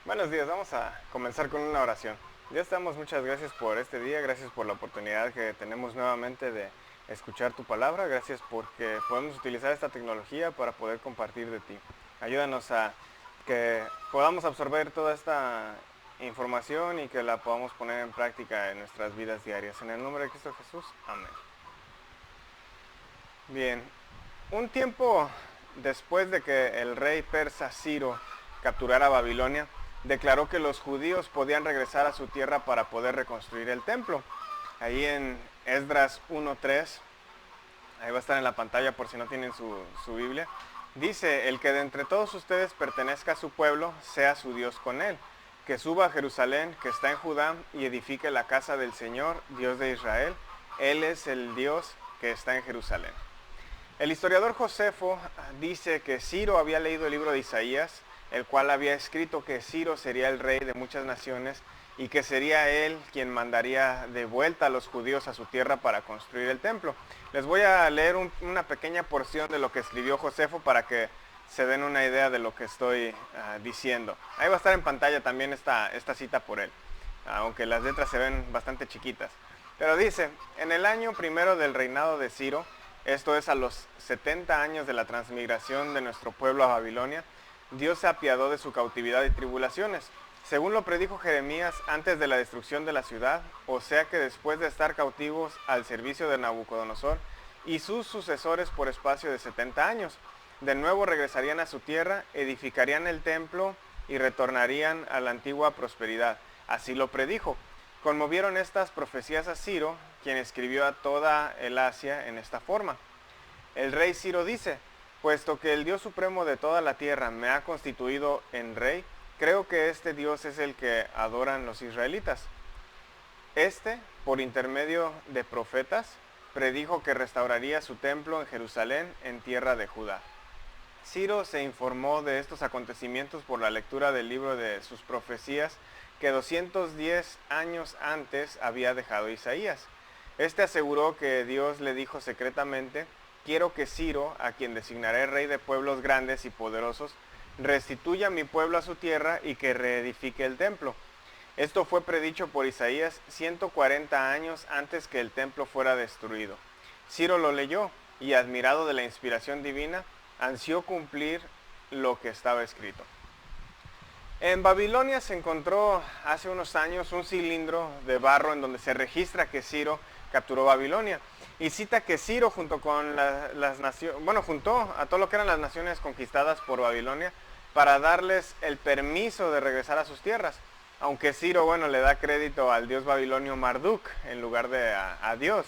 Buenos días, vamos a comenzar con una oración. Dios, te damos muchas gracias por este día, gracias por la oportunidad que tenemos nuevamente de escuchar tu palabra, gracias porque podemos utilizar esta tecnología para poder compartir de ti. Ayúdanos a que podamos absorber toda esta información y que la podamos poner en práctica en nuestras vidas diarias. En el nombre de Cristo Jesús, amén. Bien, un tiempo después de que el rey persa Ciro capturara Babilonia, declaró que los judíos podían regresar a su tierra para poder reconstruir el templo. Ahí en Esdras 1.3, ahí va a estar en la pantalla por si no tienen su Biblia, dice: el que de entre todos ustedes pertenezca a su pueblo, sea su Dios con él, que suba a Jerusalén, que está en Judá, y edifique la casa del Señor, Dios de Israel. Él es el Dios que está en Jerusalén. El historiador Josefo dice que Ciro había leído el libro de Isaías, el cual había escrito que Ciro sería el rey de muchas naciones y que sería él quien mandaría de vuelta a los judíos a su tierra para construir el templo. Les voy a leer una pequeña porción de lo que escribió Josefo para que se den una idea de lo que estoy diciendo. Ahí va a estar en pantalla también esta cita por él, aunque las letras se ven bastante chiquitas. Pero dice: en el año primero del reinado de Ciro, esto es a los 70 años de la transmigración de nuestro pueblo a Babilonia, Dios se apiadó de su cautividad y tribulaciones, según lo predijo Jeremías antes de la destrucción de la ciudad, o sea que después de estar cautivos al servicio de Nabucodonosor y sus sucesores por espacio de 70 años, de nuevo regresarían a su tierra, edificarían el templo y retornarían a la antigua prosperidad. Así lo predijo. Conmovieron estas profecías a Ciro, quien escribió a toda el Asia en esta forma: el rey Ciro dice: puesto que el Dios supremo de toda la tierra me ha constituido en rey, creo que este Dios es el que adoran los israelitas. Este, por intermedio de profetas, predijo que restauraría su templo en Jerusalén, en tierra de Judá. Ciro se informó de estos acontecimientos por la lectura del libro de sus profecías que 210 años antes había dejado Isaías. Este aseguró que Dios le dijo secretamente: quiero que Ciro, a quien designaré rey de pueblos grandes y poderosos, restituya a mi pueblo a su tierra y que reedifique el templo. Esto fue predicho por Isaías 140 años antes que el templo fuera destruido. Ciro lo leyó y, admirado de la inspiración divina, ansió cumplir lo que estaba escrito. En Babilonia se encontró hace unos años un cilindro de barro en donde se registra que Ciro capturó Babilonia, y cita que Ciro junto con las naciones, juntó a todo lo que eran las naciones conquistadas por Babilonia para darles el permiso de regresar a sus tierras, aunque Ciro, le da crédito al dios babilonio Marduk en lugar de a Dios.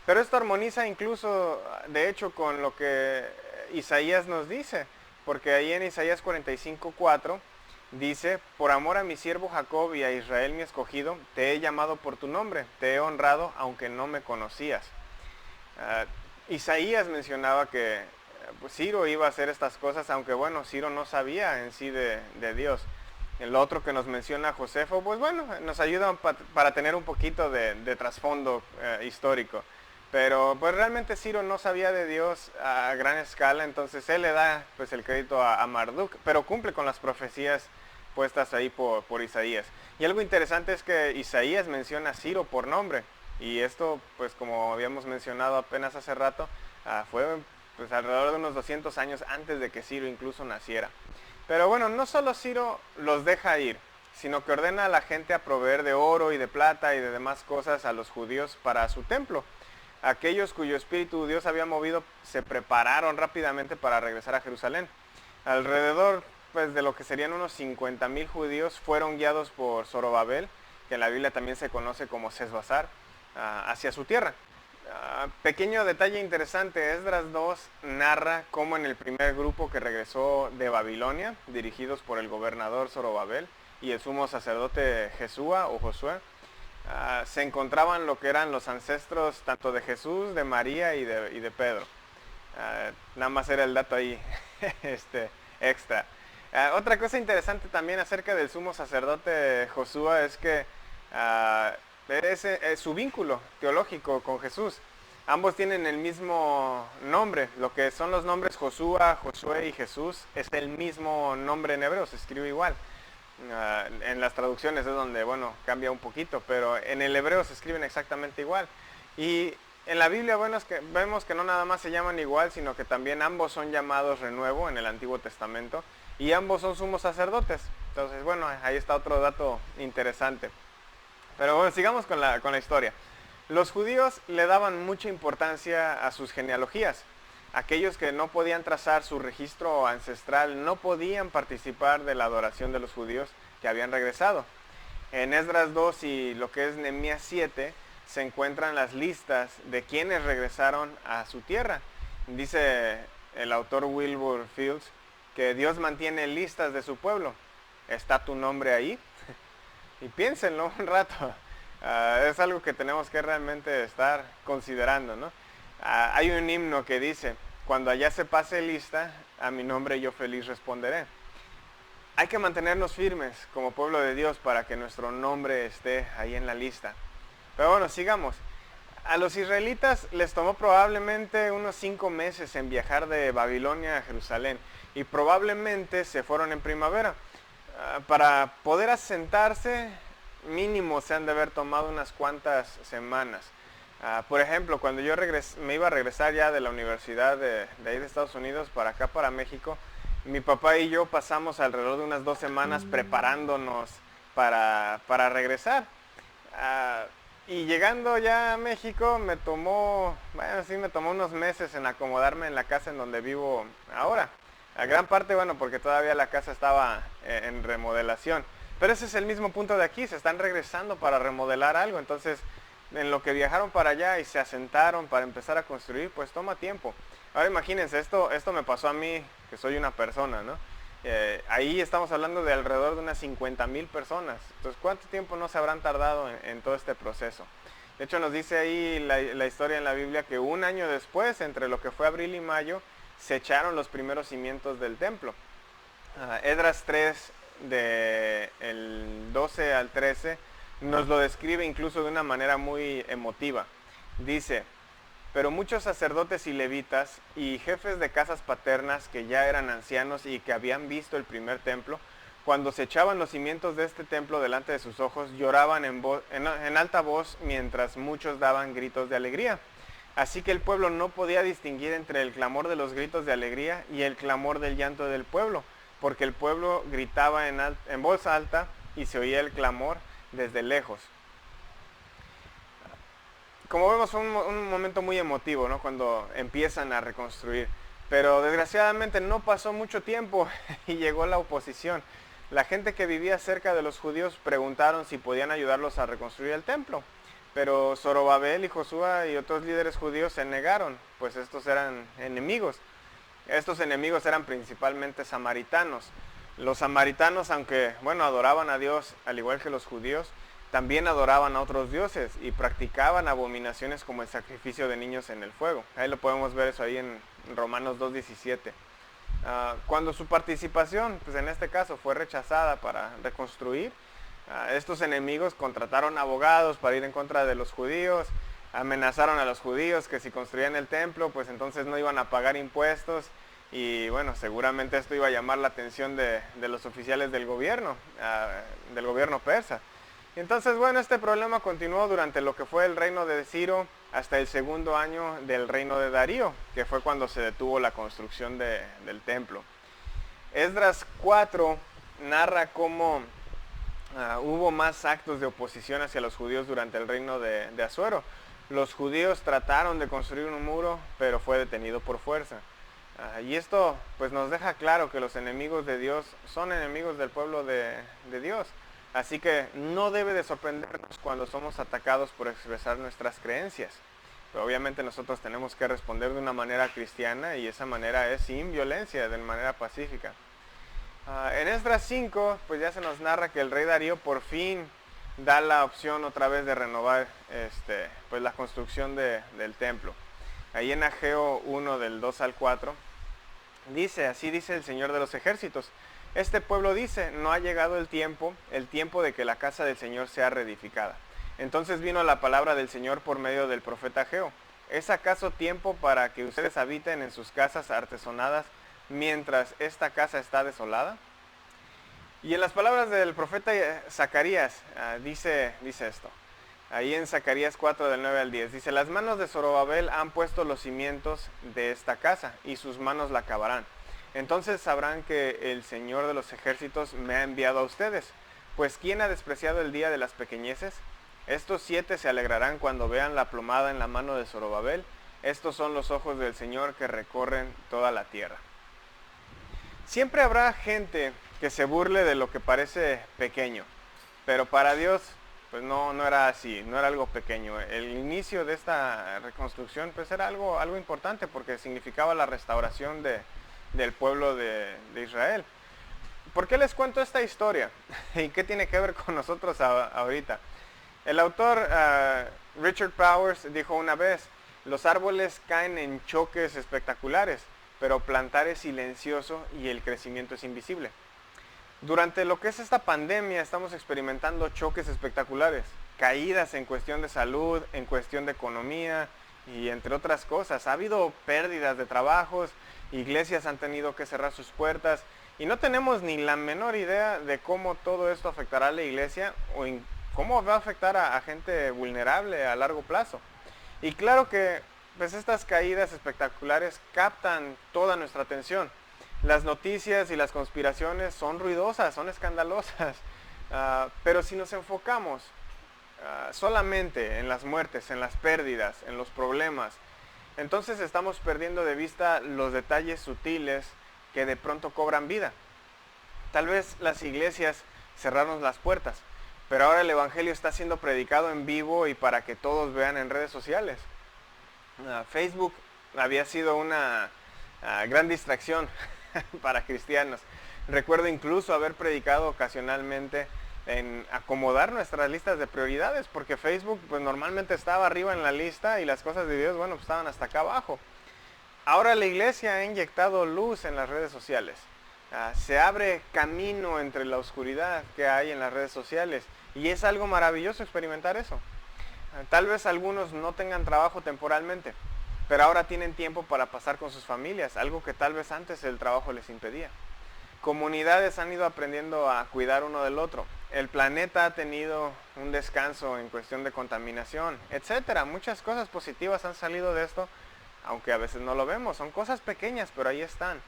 Pero esto armoniza incluso, de hecho, con lo que Isaías nos dice, porque ahí en Isaías 45:4 dice: por amor a mi siervo Jacob y a Israel mi escogido, te he llamado por tu nombre, te he honrado aunque no me conocías. Isaías mencionaba que pues Ciro iba a hacer estas cosas, aunque Ciro no sabía en sí de Dios. El otro que nos menciona Josefo, nos ayuda para tener un poquito de trasfondo histórico. Pero pues realmente Ciro no sabía de Dios a gran escala, entonces él le da pues el crédito a Marduk, pero cumple con las profecías puestas ahí por Isaías. Y algo interesante es que Isaías menciona a Ciro por nombre, y esto, pues como habíamos mencionado apenas hace rato, fue pues alrededor de unos 200 años antes de que Ciro incluso naciera. Pero no solo Ciro los deja ir, sino que ordena a la gente a proveer de oro y de plata y de demás cosas a los judíos para su templo. Aquellos cuyo espíritu Dios había movido se prepararon rápidamente para regresar a Jerusalén. Alrededor pues de lo que serían unos 50,000 judíos fueron guiados por Zorobabel, que en la Biblia también se conoce como Sesbazar, hacia su tierra. Pequeño detalle interesante: Esdras 2 narra cómo en el primer grupo que regresó de Babilonia, dirigidos por el gobernador Zorobabel y el sumo sacerdote Jesúa o Josué, se encontraban lo que eran los ancestros tanto de Jesús, de María y de Pedro. Nada más era el dato ahí extra. Otra cosa interesante también acerca del sumo sacerdote Josué es que es su vínculo teológico con Jesús. Ambos tienen el mismo nombre. Lo que son los nombres Josué, Josué y Jesús es el mismo nombre en hebreo, se escribe igual. En las traducciones es donde, bueno, cambia un poquito, pero en el hebreo se escriben exactamente igual. Y en la Biblia, bueno, es que vemos que no nada más se llaman igual, sino que también ambos son llamados renuevo en el Antiguo Testamento y ambos son sumos sacerdotes. Entonces, bueno, ahí está otro dato interesante. Pero bueno, sigamos con la historia. Los judíos le daban mucha importancia a sus genealogías. Aquellos que no podían trazar su registro ancestral no podían participar de la adoración de los judíos que habían regresado. En Esdras 2 y lo que es Nehemías 7 se encuentran las listas de quienes regresaron a su tierra. Dice el autor Wilbur Fields que Dios mantiene listas de su pueblo. ¿Está tu nombre ahí? Y piénsenlo un rato. Es algo que tenemos que realmente estar considerando, ¿no? Hay un himno que dice, cuando allá se pase lista, a mi nombre yo feliz responderé. Hay que mantenernos firmes como pueblo de Dios para que nuestro nombre esté ahí en la lista. Pero bueno, sigamos. A los israelitas les tomó probablemente unos 5 meses en viajar de Babilonia a Jerusalén y probablemente se fueron en primavera. Para poder asentarse, mínimo se han de haber tomado unas cuantas semanas. Por ejemplo, cuando yo me iba a regresar ya de la universidad de ahí de Estados Unidos para acá, para México, mi papá y yo pasamos alrededor de unas 2 semanas preparándonos para regresar. Y llegando ya a México me tomó unos meses en acomodarme en la casa en donde vivo ahora. A gran parte, bueno, porque todavía la casa estaba en remodelación. Pero ese es el mismo punto de aquí, se están regresando para remodelar algo. Entonces, en lo que viajaron para allá y se asentaron para empezar a construir, pues toma tiempo. Ahora imagínense, esto me pasó a mí, que soy una persona, ¿no? Ahí estamos hablando de alrededor de unas 50,000 personas. Entonces, ¿cuánto tiempo no se habrán tardado en todo este proceso? De hecho, nos dice ahí la historia en la Biblia que un año después, entre lo que fue abril y mayo, se echaron los primeros cimientos del templo. Esdras 3, del 12 al 13, nos lo describe incluso de una manera muy emotiva. Dice, pero muchos sacerdotes y levitas y jefes de casas paternas que ya eran ancianos y que habían visto el primer templo, cuando se echaban los cimientos de este templo delante de sus ojos, lloraban en alta voz mientras muchos daban gritos de alegría. Así que el pueblo no podía distinguir entre el clamor de los gritos de alegría y el clamor del llanto del pueblo, porque el pueblo gritaba en voz alta y se oía el clamor desde lejos. Como vemos, fue un momento muy emotivo, ¿no? Cuando empiezan a reconstruir. Pero desgraciadamente no pasó mucho tiempo y llegó la oposición. La gente que vivía cerca de los judíos preguntaron si podían ayudarlos a reconstruir el templo. Pero Zorobabel y Josué y otros líderes judíos se negaron, pues estos eran enemigos. Estos enemigos eran principalmente samaritanos. Los samaritanos, aunque, bueno, adoraban a Dios al igual que los judíos, también adoraban a otros dioses y practicaban abominaciones como el sacrificio de niños en el fuego. Ahí lo podemos ver eso ahí en Romanos 2:17. Cuando su participación, pues en este caso, fue rechazada para reconstruir, estos enemigos contrataron abogados para ir en contra de los judíos, amenazaron a los judíos que si construían el templo, pues entonces no iban a pagar impuestos y bueno, seguramente esto iba a llamar la atención de los oficiales del gobierno persa. Y entonces, bueno, este problema continuó durante lo que fue el reino de Ciro hasta el segundo año del reino de Darío, que fue cuando se detuvo la construcción del templo. Esdras 4 narra cómo hubo más actos de oposición hacia los judíos durante el reino de Asuero. Los judíos trataron de construir un muro, pero fue detenido por fuerza. Y esto pues nos deja claro que los enemigos de Dios son enemigos del pueblo de Dios. Así que no debe de sorprendernos cuando somos atacados por expresar nuestras creencias. Pero obviamente nosotros tenemos que responder de una manera cristiana y esa manera es sin violencia, de manera pacífica. En Esdras 5 pues ya se nos narra que el rey Darío por fin da la opción otra vez de renovar pues la construcción del templo. Ahí en Ageo 1 del 2 al 4 dice, así dice el Señor de los ejércitos. Este pueblo dice, no ha llegado el tiempo de que la casa del Señor sea reedificada. Entonces vino la palabra del Señor por medio del profeta Ageo. ¿Es acaso tiempo para que ustedes habiten en sus casas artesonadas mientras esta casa está desolada? Y en las palabras del profeta Zacarías dice esto. Ahí en Zacarías 4 del 9 al 10. Dice, las manos de Zorobabel han puesto los cimientos de esta casa y sus manos la acabarán. Entonces sabrán que el Señor de los ejércitos me ha enviado a ustedes. Pues ¿quién ha despreciado el día de las pequeñeces? Estos 7 se alegrarán cuando vean la plomada en la mano de Zorobabel. Estos son los ojos del Señor que recorren toda la tierra. Siempre habrá gente que se burle de lo que parece pequeño, pero para Dios pues no era así, no era algo pequeño. El inicio de esta reconstrucción pues era algo importante porque significaba la restauración del pueblo de Israel. ¿Por qué les cuento esta historia? ¿Y qué tiene que ver con nosotros ahorita? El autor Richard Powers dijo una vez, los árboles caen en choques espectaculares, pero plantar es silencioso y el crecimiento es invisible. Durante lo que es esta pandemia estamos experimentando choques espectaculares, caídas en cuestión de salud, en cuestión de economía y entre otras cosas. Ha habido pérdidas de trabajos, iglesias han tenido que cerrar sus puertas y no tenemos ni la menor idea de cómo todo esto afectará a la iglesia o cómo va a afectar a gente vulnerable a largo plazo. Y claro que pues estas caídas espectaculares captan toda nuestra atención. Las noticias y las conspiraciones son ruidosas, son escandalosas, pero si nos enfocamos solamente en las muertes, en las pérdidas, en los problemas, entonces estamos perdiendo de vista los detalles sutiles que de pronto cobran vida. Tal vez las iglesias cerraron las puertas, pero ahora el evangelio está siendo predicado en vivo y para que todos vean en redes sociales. Facebook había sido una gran distracción para cristianos. Recuerdo incluso haber predicado ocasionalmente en acomodar nuestras listas de prioridades, porque Facebook pues normalmente estaba arriba en la lista y las cosas de Dios, bueno, pues estaban hasta acá abajo. Ahora la iglesia ha inyectado luz en las redes sociales. Se abre camino entre la oscuridad que hay en las redes sociales y es algo maravilloso experimentar eso. Tal vez algunos no tengan trabajo temporalmente, pero ahora tienen tiempo para pasar con sus familias, algo que tal vez antes el trabajo les impedía. Comunidades han ido aprendiendo a cuidar uno del otro. El planeta ha tenido un descanso en cuestión de contaminación, etcétera. Muchas cosas positivas han salido de esto, aunque a veces no lo vemos. Son cosas pequeñas, pero ahí están.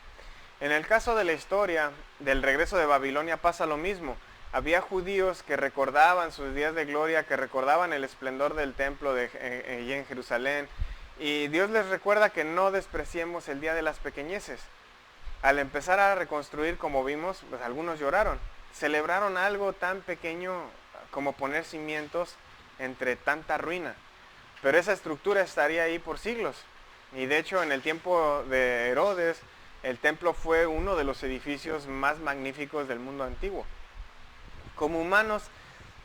En el caso de la historia del regreso de Babilonia pasa lo mismo. Había judíos que recordaban sus días de gloria, que recordaban el esplendor del templo allí en Jerusalén. Y Dios les recuerda que no despreciemos el día de las pequeñeces. Al empezar a reconstruir, como vimos, pues algunos lloraron. Celebraron algo tan pequeño como poner cimientos entre tanta ruina. Pero esa estructura estaría ahí por siglos. Y de hecho, en el tiempo de Herodes, el templo fue uno de los edificios más magníficos del mundo antiguo. Como humanos,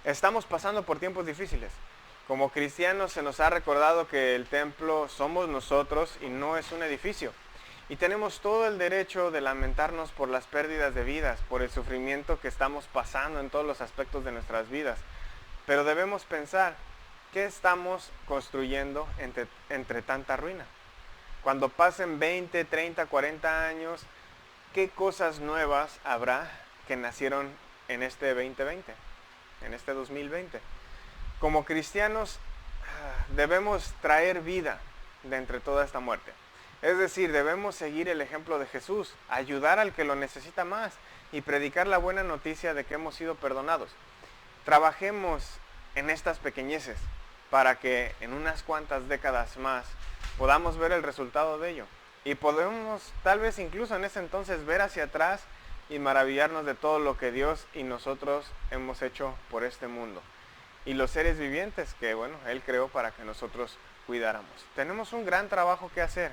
estamos pasando por tiempos difíciles. Como cristianos se nos ha recordado que el templo somos nosotros y no es un edificio. Y tenemos todo el derecho de lamentarnos por las pérdidas de vidas, por el sufrimiento que estamos pasando en todos los aspectos de nuestras vidas. Pero debemos pensar, ¿qué estamos construyendo entre tanta ruina? Cuando pasen 20, 30, 40 años, ¿qué cosas nuevas habrá que nacieron en este 2020, en este 2020? Como cristianos debemos traer vida de entre toda esta muerte. Es decir, debemos seguir el ejemplo de Jesús, ayudar al que lo necesita más y predicar la buena noticia de que hemos sido perdonados. Trabajemos en estas pequeñeces para que en unas cuantas décadas más podamos ver el resultado de ello. Y podemos tal vez incluso en ese entonces ver hacia atrás y maravillarnos de todo lo que Dios y nosotros hemos hecho por este mundo. Y los seres vivientes que, bueno, Él creó para que nosotros cuidáramos. Tenemos un gran trabajo que hacer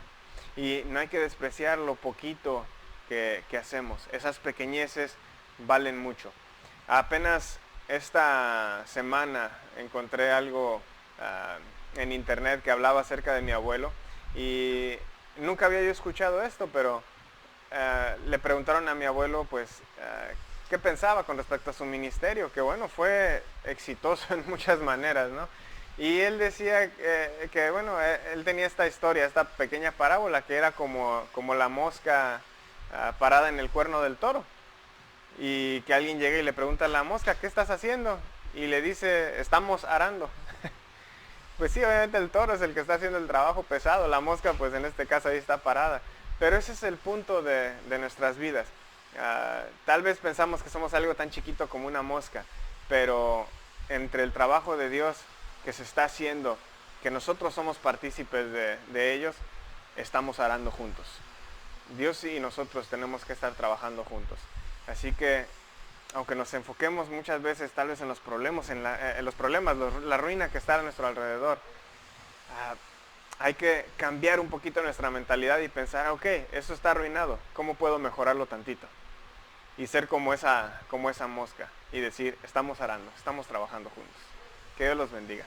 y no hay que despreciar lo poquito que hacemos. Esas pequeñeces valen mucho. Apenas esta semana encontré algo en internet que hablaba acerca de mi abuelo y nunca había yo escuchado esto, pero le preguntaron a mi abuelo pues qué pensaba con respecto a su ministerio, que bueno, fue exitoso en muchas maneras, ¿no? Y él decía que bueno, él tenía esta historia, esta pequeña parábola que era como la mosca parada en el cuerno del toro. y que alguien llegue y le pregunta a la mosca, ¿qué estás haciendo? Y le dice, estamos arando. Pues sí, obviamente el toro es el que está haciendo el trabajo pesado, la mosca pues en este caso ahí está parada. Pero ese es el punto de nuestras vidas. Tal vez pensamos que somos algo tan chiquito como una mosca, pero entre el trabajo de Dios que se está haciendo, que nosotros somos partícipes de ellos, estamos arando juntos. Dios y nosotros tenemos que estar trabajando juntos. Así que, aunque nos enfoquemos muchas veces tal vez en los problemas, la ruina que está a nuestro alrededor, hay que cambiar un poquito nuestra mentalidad y pensar, ok, eso está arruinado, ¿cómo puedo mejorarlo tantito? Y ser como esa mosca y decir, estamos arando, estamos trabajando juntos. Que Dios los bendiga.